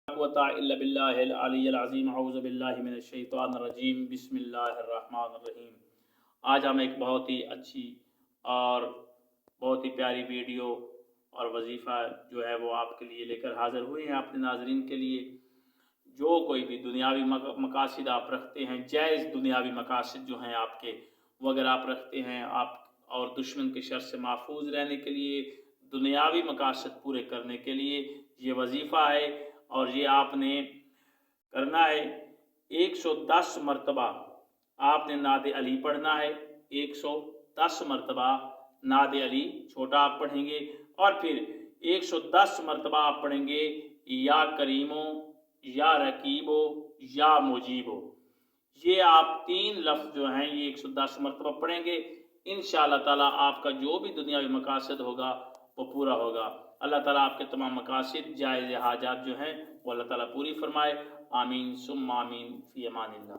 قوة إلا بالله العلی العظیم اعوذ باللہ من الشیطان الرجیم بسم اللہ الرحمن الرحیم۔ آج ہم ایک بہت ہی اچھی اور بہت ہی پیاری ویڈیو اور وظیفہ جو ہے وہ آپ کے لیے لے کر حاضر ہوئے ہیں اپنے ناظرین کے لیے۔ جو کوئی بھی دنیاوی مقاصد آپ رکھتے ہیں، جائز دنیاوی مقاصد جو ہیں آپ کے، وہ اگر آپ رکھتے ہیں، آپ اور دشمن کے شر سے محفوظ رہنے کے لیے، دنیاوی مقاصد پورے کرنے کے لیے یہ وظیفہ ہے اور یہ آپ نے کرنا ہے۔ 110 مرتبہ آپ نے نعت علی پڑھنا ہے، 110 مرتبہ نعت علی چھوٹا آپ پڑھیں گے، اور پھر 110 مرتبہ آپ پڑھیں گے یا کریمو یا رقیبو یا مجیبو۔ یہ آپ 3 لفظ جو ہیں یہ 110 مرتبہ پڑھیں گے، انشاءاللہ تعالیٰ آپ کا جو بھی دنیاوی مقاصد ہوگا وہ پورا ہوگا۔ اللہ تعالیٰ آپ کے تمام مقاصد، جائز حاجات جو ہیں وہ اللہ تعالیٰ پوری فرمائے۔ آمین ثم آمین، فی امان اللہ۔